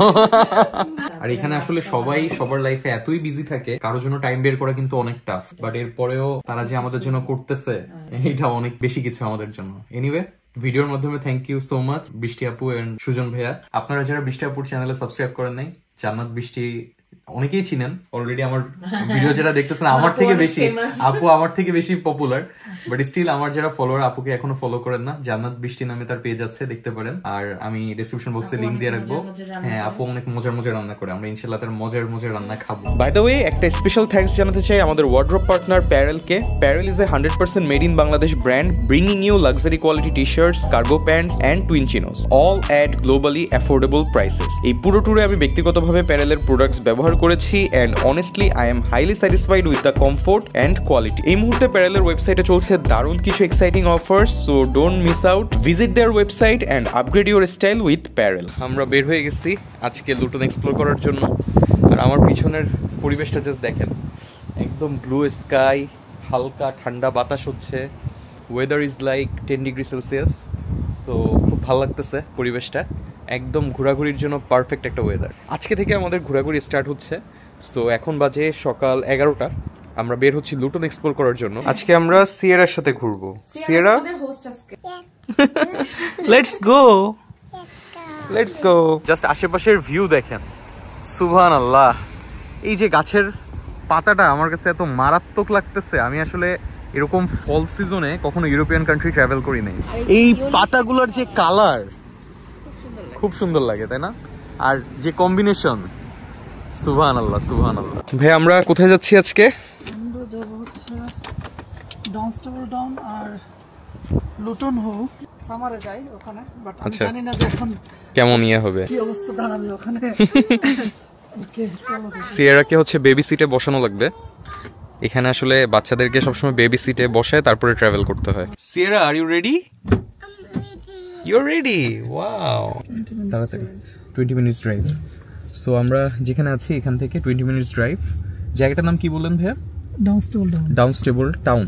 আর এখানে আসলে সবাই সবার লাইফে এতই বিজি থাকে, কারোর জন্য টাইম বের করা কিন্তু অনেক টাফ, বাট এরপরেও তারা যে আমাদের জন্য করতেছে এটা অনেক বেশি কিছু আমাদের জন্য। এনিওয়ে, ভিডিওর মাধ্যমে থ্যাংক ইউ সো মাচ বৃষ্টি আপু এন্ড সুজন ভাইয়া। আপনারা যারা বৃষ্টি আপুর চ্যানেলে সাবস্ক্রাইব করেন নাই, জান্নাত বৃষ্টি অনেকেই চিনেন অলরেডি। আমার ভিডিও যারা দেখতেছেন আমার থেকে বেশি, আপু আমার থেকে বেশি পপুলার, বাট স্টিল আমার যারা ফলোয়ার আপুকে এখনো ফলো করেন না, জান্নাত বৃষ্টি নামে তার পেজ আছে, দেখতে পারেন। আর আমি ডেসক্রিপশন বক্সে লিংক দিয়ে রাখবো। হ্যাঁ, আপু অনেক মজার মজার রান্না করে, আমরা ইনশাআল্লাহ তার মজার মজার রান্না খাবো। বাই দ্য ওয়ে, একটা স্পেশাল থ্যাঙ্কস জানাতে চাই আমাদের ওয়ার্ড্রোব পার্টনার প্যারেলকে। Parrel is a 100% made in Bangladesh brand, bringing you luxury quality T-shirts, cargo pants and twin chinos, all at globally affordable prices. এই পুরো ট্যুরে আমি ব্যক্তিগতভাবে প্যারেলের প্রোডাক্টস ব্যবহার করেছি and honestly I am highly satisfied with the comfort and quality. এই মুহূর্তে প্যারেলের ওয়েবসাইটে চলছে দারুণ কিছু exciting offers, so don't miss out. Visit their website and upgrade your style with প্যারেল। আমরা বের হয়ে গেছি আজকে লুটন এক্সপ্লোর করার জন্য, আর আমার পিছনের পরিবেশটা জাস্ট দেখেন, একদম ব্লু স্কাই, হালকা ঠান্ডা বাতাস হচ্ছে, weather is like 10 degree Celsius. So খুব ভালো লাগতেছে পরিবেশটা, একদম ঘোরাঘুরির জন্য পারফেক্ট একটা ওয়েদার। আজকে থেকে আমাদের ঘোরাঘুরি স্টার্ট হচ্ছে। সো এখন বাজে সকাল 11টা, আমরা বের হচ্ছি লুটন এক্সপ্লোর করার জন্য। আজকে আমরা সিয়েরার সাথে ঘুরবো। Sierra, let's go let's go. Just আশেপাশের ভিউ দেখেন, সুবহানাল্লাহ। এই যে গাছের পাতাটা আমার কাছে এত মারাত্মক লাগতেছে, আমি আসলে এরকম ফল সিজনে কখনো ইউরোপিয়ান কান্ট্রি ট্রাভেল করি নাই। এই পাতাগুলোর যে কালার খুব সুন্দর লাগে, তাই না? আর যে কম্বিনেশন, সুবহানাল্লাহ সুবহানাল্লাহ। ভাই আমরা কোথায় যাচ্ছি আজকে? আমরা যাব হচ্ছে ডাউনস্টেবল ডাউন আর লুটন হো। সামারে যাই ওখানে, বাট আমি জানি না যে এখন কেমন ইয়ে হবে, কি অবস্থা দাঁড়াবে ওখানে। ওকে চলো। সিয়েরাকে হচ্ছে বেবি সিটে বসানো লাগবে। এখানে আসলে বাচ্চাদেরকে সবসময় বেবি সিটে বসায় তারপরে ট্রাভেল করতে হয়। Sierra, are you ready? You're ready? Wow. 20 minutes drive. So আমরা যেখানে আছি এখান থেকে 20 মিনিটস ড্রাইভ। জায়গাটার নাম কি বললেন ভাইয়া? Dunstable Down. Dunstable Town,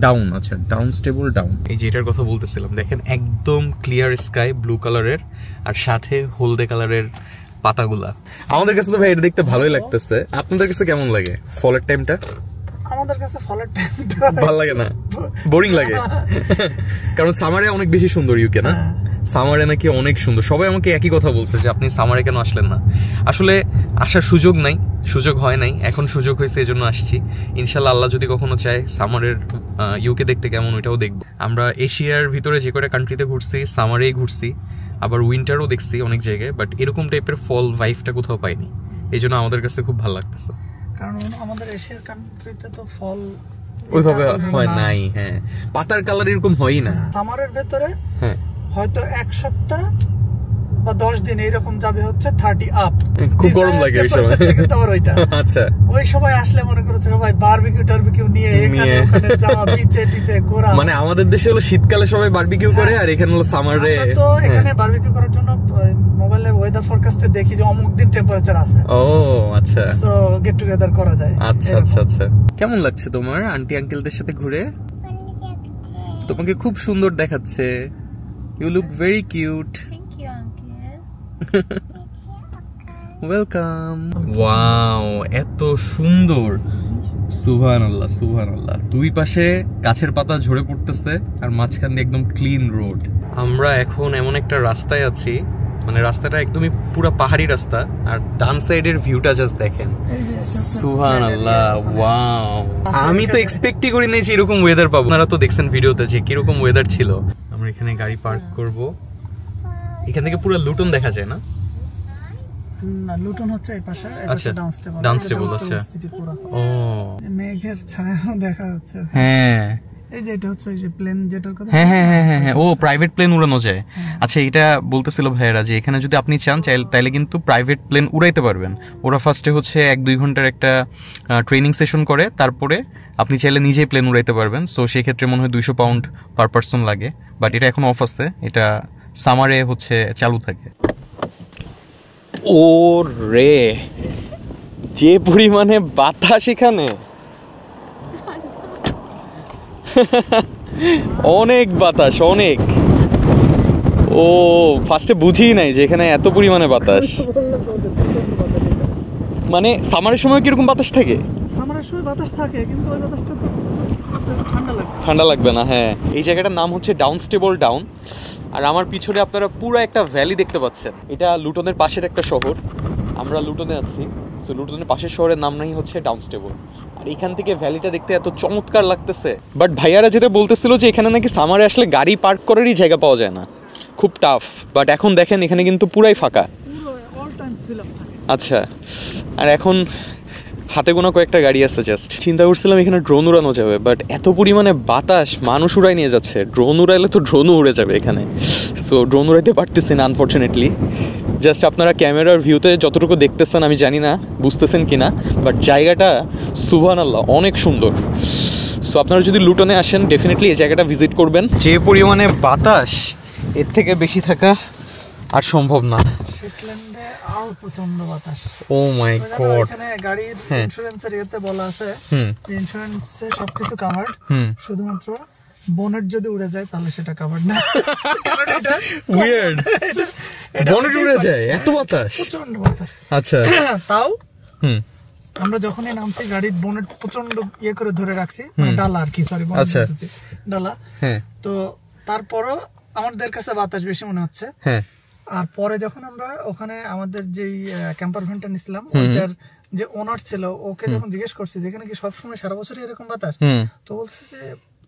Down. আচ্ছা, ডাউনস্টেবল ডাউন। এই যে এটার কথা বলতেছিলাম, দেখেন একদম ক্লিয়ার স্কাই, ব্লু কালারের, আর সাথে হলদে কালারের পাতাগুলা। আমাদের কাছে তো ভাই এটা দেখতে ভালোই লাগতেছে। আপনাদের কাছে কেমন লাগে ফলের টাইমটা? আমাদের কাছে ফলের টাইমটা ভালো লাগে না, বোরিং লাগে। কারণ সামারে অনেক বেশি সুন্দর ইউকে না? সামারে নাকি অনেক সুন্দর। সবাই আমাকে একই কথা বলছে যে আপনি সামারে কেন আসলেন না। আসলে আসার সুযোগ নাই, সুযোগ হয় নাই, এখন সুযোগ হয়েছে এই জন্য আসছি। ইনশাল্লাহ আল্লাহ যদি কখনো চায় সামারের ইউকে দেখতে কেমন ওইটাও দেখবো। আমরা এশিয়ার ভিতরে যে কয়টা কান্ট্রিতে ঘুরছি সামারেই ঘুরছি, আবার উইন্টারও দেখছি অনেক জায়গায়, বাট এরকম টাইপের ফল ভাইবটা কোথাও পাইনি। এই জন্য আমাদের কাছে খুব ভালো লাগতেছে, কারণ আমাদের এশিয়ার কান্ট্রিতে তো ফল ওইভাবে হয় নাই। হ্যাঁ, পাতার কালার এরকম হয়ই না। সামারের ভেতরে হ্যাঁ হয়তো এক সপ্তাহ বা 10 দিন এরকম যাবে হচ্ছে 30 আপ। খুব গরম লাগে ওই সময়। আচ্ছা, ওই সময় আসলে মনে করছে সবাই বারবিকিউ টারবিকিউ নিয়ে এখানে ওখানে যাওয়া, বিচে টিচে ঘোরা। মানে আমাদের দেশে হলো শীতকালে সবাই বারবিকিউ করে, আর এখানে হলো সামারে। তো এখানে বারবিকিউ করার জন্য মোবাইলে ওয়েদার ফরকাস্টে দেখি যে অমুক দিন টেম্পারেচার আছে। ও আচ্ছা, সো গেট টুগেদার করা যায়। আচ্ছা আচ্ছা আচ্ছা। কেমন লাগছে তোমার আন্টি আঙ্কেলদের সাথে ঘুরে? তোমাকে খুব সুন্দর দেখাচ্ছে। You look very cute. Thank you, uncle. Welcome. Wow, এত সুন্দর। সুবহানাল্লাহ সুবহানাল্লাহ। দুই পাশে গাছের পাতা ঝরে পড়তেছে, আর মাঝখান দিয়ে একদম ক্লিন রোড। আমরা এখন এমন একটা রাস্তায় আছি, মানে রাস্তাটা একদমই পুরো পাহাড়ি রাস্তা, আর ডান সাইডের ভিউটা জাস্ট দেখেন। সুবহানাল্লাহ, ওয়াও। আমি তো এক্সপেক্টই করি নাই যে এরকম ওয়েদার পাবো। আপনারা তো দেখছেন ভিডিওতে যে কিরকম ওয়েদার ছিল। আমরা এখানে গাড়ি পার্ক করব। এখান থেকে পুরো লুটন দেখা যায় না? না লুটন হচ্ছে এই পাশে, আচ্ছা, এটা ডাউনস্টেবল। ডাউনস্টেবল আছে। ও মেঘের ছায়া দেখা যাচ্ছে। হ্যাঁ এই যে এটা হচ্ছে ওই যে প্লেন যেটার কথা। হ্যাঁ হ্যাঁ হ্যাঁ হ্যাঁ, ও প্রাইভেট প্লেন উড়ানো যায়। আচ্ছা, এটা বলতেছিল ভাইয়েরা যে এখানে যদি আপনি চান তাইলে কিন্তু প্রাইভেট প্লেন উড়াইতে পারবেন। ওরা ফার্স্টে হচ্ছে 1-2 ঘন্টার একটা ট্রেনিং সেশন করে, তারপরে আপনি চাইলে নিজেই প্লেন উড়াইতে পারবেন। সো সেই ক্ষেত্রে মনে হয় 200 পাউন্ড পার পার্সন লাগে, বাট এটা এখন অফ আছে, এটা সামারে হচ্ছে চালু থাকে। ও রে, যে পরিমাণে বাতাস এখানে, অনেক বাতাস, অনেক। ও ফার্স্টে বুঝিই নাই যে এখানে এত পরিমাণে বাতাস। মানে সামারের সময় কিরকম বাতাস থাকে? সামারের সময় বাতাস থাকে, কিন্তু ওই বাতাসটা তো ঠান্ডা লাগবে না। হ্যাঁ, এই জায়গাটার নাম হচ্ছে ডাউনস্টেবল ডাউন। আর আমার পিছনে আপনারা পুরো একটা ভ্যালি দেখতে পাচ্ছেন। এটা লুটনের পাশের একটা শহর, আমরা লুটনে আছি। সো লুটনের পাশের শহরের নাম নাই হচ্ছে ডাউনস্টেবল। আর এখান থেকে ভ্যালিটা দেখতে এত চমৎকার লাগতেছে। বাট ভাইয়ারা যেটা বলতেছিল যে এখানে নাকি সামারে আসলে গাড়ি পার্ক করারই জায়গা পাওয়া যায় না, খুব টাফ। বাট এখন দেখেন এখানে কিন্তু পুরাই ফাঁকা। আচ্ছা, আর এখন হাতে গোনা কয়েকটা গাড়ি আছে জাস্ট। চিন্তা করছিলাম এখানে ড্রোন উড়ানো যাবে, বাট এত পরিমাণে বাতাস মানুষ উড়াই নিয়ে যাচ্ছে। ড্রোন উড়াইলে তো ড্রোনও উড়ে যাবে এখানে। সো ড্রোন উড়াইতে পারতেছি না আনফর্চুনেটলি। জাস্ট আপনারা ক্যামেরার ভিউতে যতটুকু দেখতেছেন আমি জানি না বুঝতেছেন কি না, বাট জায়গাটা সুবহানাল্লাহ অনেক সুন্দর। সো আপনারা যদি লুটনে আসেন ডেফিনেটলি এই জায়গাটা ভিজিট করবেন। যে পরিমাণে বাতাস, এর থেকে বেশি থাকা আর সম্ভব না। শেটল্যান্ডে আরো প্রচন্ড বাতাস। ও মাই গড। এখানে গাড়ির ইন্স্যুরেন্সের ইয়েতে বলা আছে যে ইন্স্যুরেন্সে সবকিছু কভার্ড, শুধুমাত্র বনেট যদি উড়ে যায় তাহলে সেটা কভার্ড না। কারণ এটা উইয়ার্ড, বনেট উড়ে যায়, এত বাতাস, প্রচন্ড বাতাস। আচ্ছা, তাও আমরা যখনই নামছি গাড়ির বনেট প্রচন্ড ইয়ে করে ধরে রাখছি, মানে ডালা আর কি, সরি বনেট বলতেছি, ডালা। তো তারপরও আমাদের কাছে বাতাস বেশি মনে হচ্ছে। আর পরে যখন আমরা ওখানে আমাদের যেই ক্যাম্পার ভ্যানটা নিছিলাম, ওটার যে ওনার ছিল, ওকে যখন জিজ্ঞেস করছি যেখানে কি সবসময় সারা বছরই এরকম বাতাস, তো বলছে যে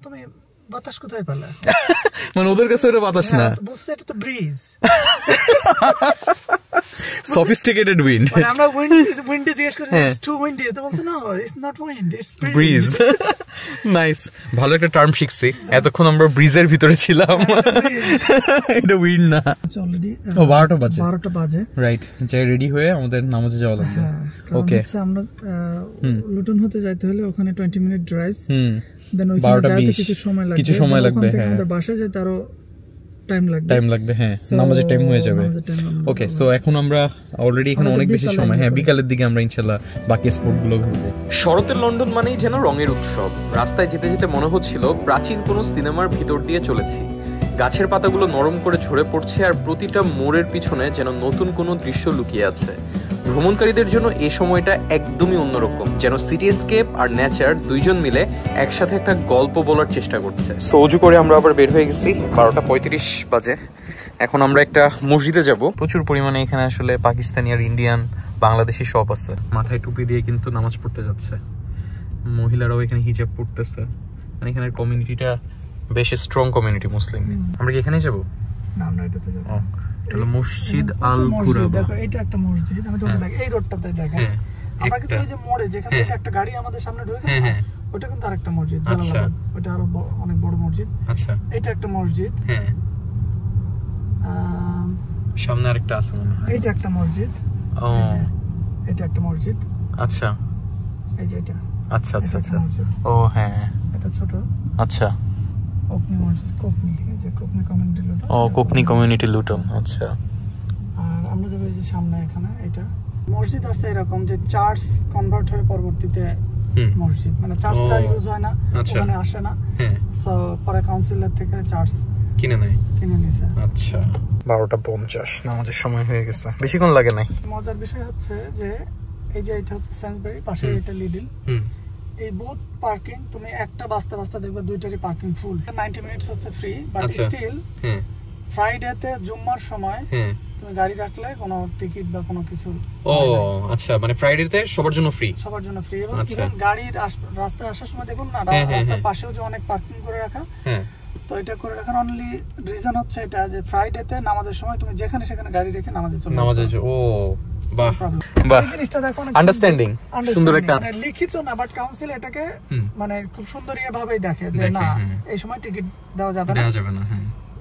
তুমি বাতাস কোথায় পেলে? মানে ওদের কাছে এটা বাতাস না, বলছে এটা তো ব্রিজ, সফিস্টিকেটেড উইন্ড। মানে আমরা উইন্ডে জিজ্ঞেস করছি ইটস টু উইন্ডি, তো বলছে না it's not wind, it's bridge. Nice, ভালো একটা টার্ম শিখছি। এতক্ষণ আমরা ব্রিজের ভিতরে ছিলাম, এটা উইন্ড না। অলরেডি 12টা বাজে, রাইট। যাই রেডি হয়ে আমাদের নামাজে যাওয়া লাগবে। ওকে, আমরা লুটন হতে যাইতে হলে ওখানে 20 মিনিট ড্রাইভ, দেন ওইখানে যাইতে কিছু সময় লাগবে। হ্যাঁ, আমাদের বাসায় যেতে আরো টাইম লাগবে। হ্যাঁ, নামাজের টাইম হয়ে যাবে। ওকে, সো এখন আমরা অলরেডি এখানে অনেক বেশি সময়, হ্যাঁ বিকালের দিকে আমরা ইনশাআল্লাহ বাকি স্পটগুলো ঘুরবো। শরতের লন্ডন মানেই যেন রঙের উৎসব। রাস্তায় যেতে যেতে মনে হচ্ছিল প্রাচীন কোনো সিনেমার ভিতর দিয়ে চলেছি। গাছের পাতাগুলো নরম করে ঝরে পড়ছে, আর প্রতিটা মোড়ের পিছনে যেন নতুন কোনো দৃশ্য লুকিয়ে আছে। ভ্রমণকারীদের জন্য এই সময়টা একদমই অন্যরকম, যেন সিটিস্কেপ আর নেচার দুইজন মিলে একসাথে একটা গল্প বলার চেষ্টা করছে। সো উজু করে আমরা আবার বের হয়ে গেছি, 12:35 বাজে। এখন আমরা একটা মসজিদে যাব। প্রচুর পরিমাণে এখানে আসলে পাকিস্তানি আর ইন্ডিয়ান, বাংলাদেশি সব আছে। মাথায় টুপি দিয়ে কিন্তু নামাজ পড়তে যাচ্ছে, মহিলারাও এখানে হিজাব পড়তেছে। মানে এখানের কমিউনিটিটা বেশ স্ট্রং কমিউনিটি মুসলিম। আমরা কি এখানেই যাবো? না, আমরা এটাতে যাব। এটা হলো মসজিদ আল কুরাবা। দেখো এটা একটা মসজিদ, আমি তোমাকে দেখাই, এই রোডটাতে দেখো। আমরা কিন্তু ওই যে মোড়ে যেখান থেকে একটা গাড়ি আমাদের সামনে ঢুকে, ওটা কিন্তু আরেকটা মসজিদ, জালালাবাদ। ওটা আরো অনেক বড় মসজিদ। আচ্ছা, এটা একটা মসজিদ। হ্যাঁ, সামনে আরেকটা আছে মনে হয়। এটা একটা মসজিদ। ও, এটা একটা মসজিদ। আচ্ছা, এই যে এটা। আচ্ছা আচ্ছা আচ্ছা, ও হ্যাঁ, এটা ছোট। আচ্ছা, কোকনি মসজিদ, কোকনি, এই যে কোকনি কমিউনিটি লুটন। ও, কোকনি কমিউনিটি লুটন। আচ্ছা, আর আমরা যাবো এই যে সামনে, এখানে এটা মসজিদ আছে এরকম যে চার্চ কনভার্ট হয়ে পরবর্তীতে মসজিদ, মানে চার্চটা ইউজ হয় না, ওখানে আসে না। সো পরে কাউন্সিলের থেকে চার্চ কিনে নিছে। আচ্ছা, 12:50 নামাজের সময় হয়ে গেছে, বেশিক্ষণ লাগে নাই। মজার বিষয় হচ্ছে যে এই যে এটা হচ্ছে সেন্সবেরি, পাশে এটা লিডল। এই বোথ পার্কিং তুমি একটা বাসতে দেখবে দুইটারই পার্কিং ফুল। 90 মিনিটস হচ্ছে ফ্রি, বাট স্টিল ফ্রাইডেতে জুম্মার সময় তুমি গাড়ি রাখলে কোনো টিকিট বা কোনো কিছু। ও আচ্ছা, মানে ফ্রাইডেতে সবার জন্য ফ্রি। এবং ইভেন গাড়ির রাস্তায় আসার সময় দেখুন না, রাস্তার পাশেও যে অনেক পার্কিং করে রাখা। তো এটা করে রাখার অনলি রিজন হচ্ছে এটা যে ফ্রাইডেতে নামাজের সময় তুমি যেখানে সেখানে গাড়ি রেখে নামাজে চলে। ও বাহ problem। বাহ এই জিনিসটা দেখো অনেক আন্ডারস্ট্যান্ডিং সুন্দর একটা মানে লিখিত না, বাট কাউন্সিল এটাকে মানে খুব সুন্দরিয়া ভাবেই দেখে যে না এই সময় টিকিট দেওয়া যাবে না,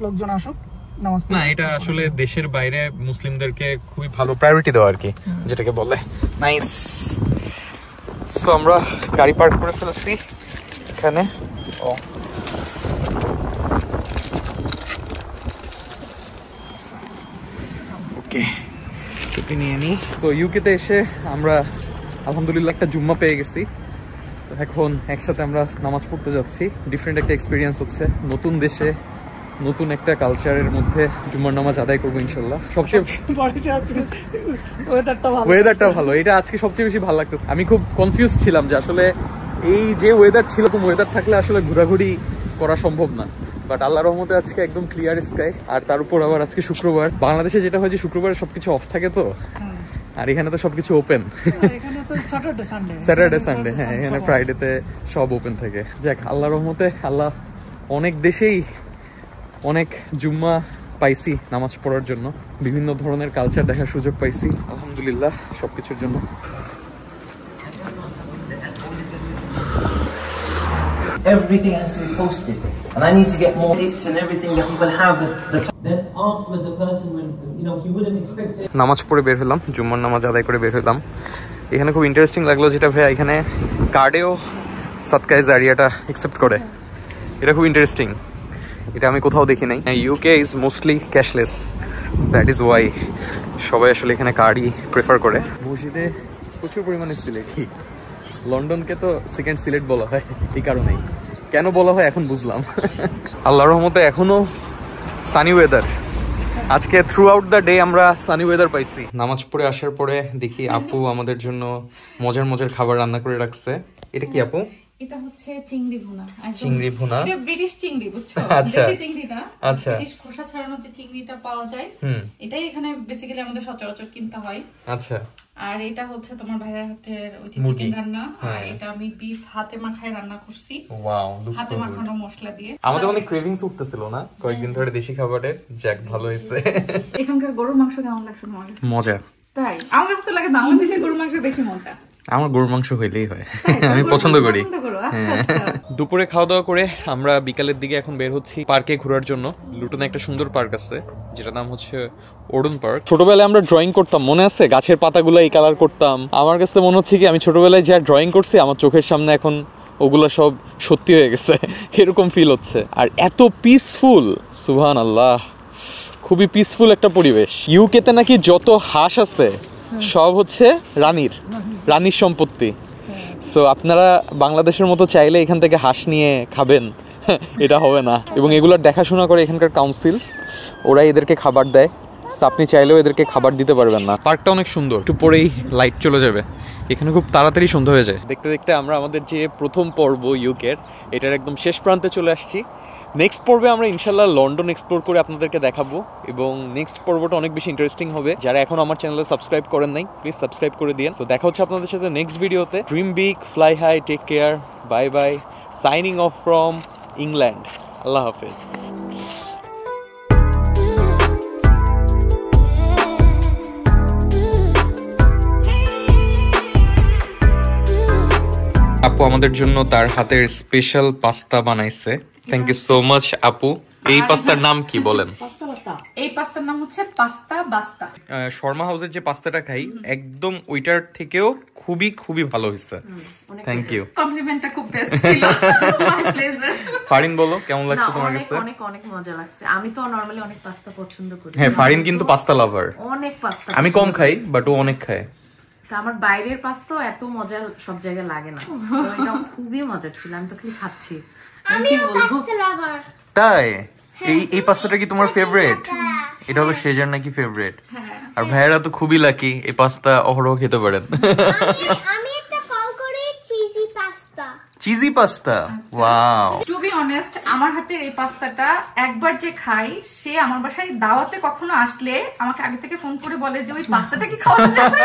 লোকজন আসুক নামাজ না। এটা আসলে দেশের বাইরে মুসলিমদেরকে খুবই ভালো প্রায়োরিটি দেওয়া আর কি, যেটাকে বলে। নাইস। সো আমরা গাড়ি পার্ক করে ফেলেছি এখানে। ওকে, টুপি নিয়ে নিই। সো ইউকেতে এসে আমরা আলহামদুলিল্লাহ একটা জুম্মা পেয়ে গেছি। তো এখন একসাথে আমরা নামাজ পড়তে যাচ্ছি। ডিফারেন্ট একটা এক্সপিরিয়েন্স হচ্ছে, নতুন দেশে নতুন একটা কালচারের মধ্যে জুম্মার নামাজ আদায় করবো ইনশাল্লাহ। সবচেয়ে ওয়েদারটা ভালো, এটা আজকে সবচেয়ে বেশি ভালো লাগতেছে। আমি খুব কনফিউজ ছিলাম যে আসলে এই যে ওয়েদার ছিল, ওয়েদার থাকলে আসলে ঘোরাঘুরি করা সম্ভব না, বাট আল্লাহর রহমতে আজকে একদম ক্লিয়ার স্কাই। আর তার উপর আবার আজকে শুক্রবার। বাংলাদেশে যেটা হয় যে শুক্রবারে সবকিছু অফ থাকে, তো আর এখানে তো সবকিছু ওপেন। স্যাটারডে সানডে, হ্যাঁ এখানে ফ্রাইডেতে সব ওপেন থাকে। যাক, আল্লাহর রহমতে আল্লাহ অনেক দেশেই অনেক জুম্মা পাইছি নামাজ পড়ার জন্য, বিভিন্ন ধরনের কালচার দেখার সুযোগ পাইছি আলহামদুলিল্লাহ সবকিছুর জন্য। Everything has to be posted, and I need to get more hits and everything that people have. Then afterwards, a person, when he wouldn't expect it. নামাজ পড়ে বের হলাম, জুম্মার নামাজ আদায় করে বের হলাম। এখানে খুব ইন্টারেস্টিং লাগলো যেটা ভাইয়া এখানে কার্ডেও সাদকায়ে জারিয়াটা অ্যাকসেপ্ট করে। এটা খুব ইন্টারেস্টিং, এটা আমি কোথাও দেখি নাই। UK is mostly cashless, that is Y সবাই আসলে এখানে কার্ডই প্রেফার করে। মসজিদে প্রচুর পরিমাণে সিলেটি, লন্ডনকে তো সেকেন্ড সিলেট বলা হয় এই কারণেই। কেন বলা হয় এখন বুঝলাম। আল্লাহর রহমতে এখনো সানি ওয়েদার। আজকে থ্রু আউট দ্য ডে আমরা সানি ওয়েদার পাইছি। নামাজ পড়ে আসার পরে দেখি আপু আমাদের জন্য মজার মজার খাবার রান্না করে রাখছে। এটা কি আপু? এটা হচ্ছে চিংড়ি ভুনা। চিংড়ি ভুনা, এটা ব্রিটিশ চিংড়ি, বুঝছো? আচ্ছা, দেশি চিংড়ি না, আচ্ছা, ব্রিটিশ খোসা ছাড়ানো যে চিংড়িটা পাওয়া যায়, এটাই এখানে বেসিক্যালি আমাদের সচরাচর কিনতে হয়। আচ্ছা। আর এটা হচ্ছে তোমার ভাইয়ের হাতের ওই যে চিকেন রান্না, আর এটা আমি বিফ হাতে মাখায় রান্না করছি। ওয়াও, লুকস হাতে সো গুড। মাখানো মশলা দিয়ে। আমাদের অনেক ক্রেভিংস উঠতেছিল না কয়েকদিন ধরে দেশি খাবারের। যাক, ভালো হয়েছে। এখানকার গরুর মাংস কেমন লাগছে তোমার কাছে? মজা। তাই আমার কাছে তো লাগে বাংলাদেশের গরুর মাংস বেশি মজা। আমার গরুর মাংস হইলেই হয়, আমি পছন্দ করি। দুপুরে খাওয়া দাওয়া করে আমরা বিকালের দিকে এখন বের হচ্ছি পার্কে ঘোরার জন্য। লুটনে একটা সুন্দর পার্ক আছে যেটার নাম হচ্ছে ওডন পার্ক। ছোটবেলায় আমরা ড্রয়িং করতাম, মনে আছে? গাছের পাতাগুলো এই কালার করতাম। আমার কাছে মনে হচ্ছে কি আমি ছোটবেলায় যা ড্রয়িং করছি আমার চোখের সামনে এখন ওগুলো সব সত্যি হয়ে গেছে, এরকম ফিল হচ্ছে। আর এত পিসফুল, সুবহানাল্লাহ, খুবই পিসফুল একটা পরিবেশ। ইউকেতে নাকি যত হাঁস আছে সব হচ্ছে রানীর সম্পত্তি। সো আপনারা বাংলাদেশের মতো চাইলে এখান থেকে হাঁস নিয়ে খাবেন, এটা হবে না। এবং এগুলোর দেখাশোনা করে এখানকার কাউন্সিল, ওরাই এদেরকে খাবার দেয়। সো আপনি চাইলেও এদেরকে খাবার দিতে পারবেন না। পার্কটা অনেক সুন্দর, একটু পরেই লাইট চলে যাবে, এখানে খুব তাড়াতাড়ি সন্ধ্যা হয়ে যায়। দেখতে দেখতে আমরা আমাদের যে প্রথম পর্ব ইউকের, এটার একদম শেষ প্রান্তে চলে আসছি। নেক্সট পর্বে আমরা ইনশাল্লাহ লন্ডন এক্সপ্লোর করে আপনাদেরকে দেখাবো, এবং নেক্সট পর্বটা অনেক বেশি ইন্টারেস্টিং হবে। যারা এখন আমার চ্যানেলে সাবস্ক্রাইব করেন নাই, প্লিজ সাবস্ক্রাইব করে দিন। সো দেখা হচ্ছে আপনাদের সাথে নেক্সট ভিডিওতে। Dream big, fly high, take care, bye bye, signing off from England. আল্লাহ হাফেজ। আপু আমাদের জন্য তার হাতের স্পেশাল পাস্তা বানাইছে। থ্যাংক ইউ সো মাচ আপু। এই পাস্তার নাম কি বলেন? এই পাস্তার নাম হচ্ছে পাস্তা বাস্তা। শর্মা হাউসের যে পাস্তাটা খাই একদম ওইটার থেকেও খুবই খুবই ভালো হয়েছে। থ্যাংক ইউ, কমপ্লিমেন্টটা খুব বেস্ট ছিল। My pleasure. ফারিন বলো কেমন লাগছে তোমার কাছে? অনেক অনেক মজা লাগছে। আমি তো নরমালি অনেক পাস্তা পছন্দ করি। হ্যাঁ, ফারিন কিন্তু পাস্তা লাভার। অনেক পাস্তা আমি কম খাই, বাট ও অনেক খায়। আমার বাইরের পাস্তা এত মজা সব জায়গায় লাগে না, এটা খুবই মজা ছিল। আমি তো খালি খাচ্ছি। তাই এই পাস্তাটা কি তোমার ফেভারিট? এটা হলো সেজার নাকি ফেভারিট? আর ভাইয়েরা তো খুবই লাকি, এই পাস্তা অহরহ খেতে পারেন। আমি একটা কল করে cheesy pasta, wow. To be honest, আমার হাতের এই পাস্তাটা একবার যে খাই, সে আমার বাসায় দাওয়াতে কখনো আসলে আমাকে আগে থেকে ফোন করে বলে যে ওই পাস্তাটা কি খাওয়া যাবে,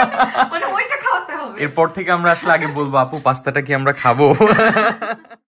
মানে ওইটা খাওয়াতে হবে। এরপর থেকে আমরা আসলে আগে বলবো আপু পাস্তাটা কি আমরা খাবো।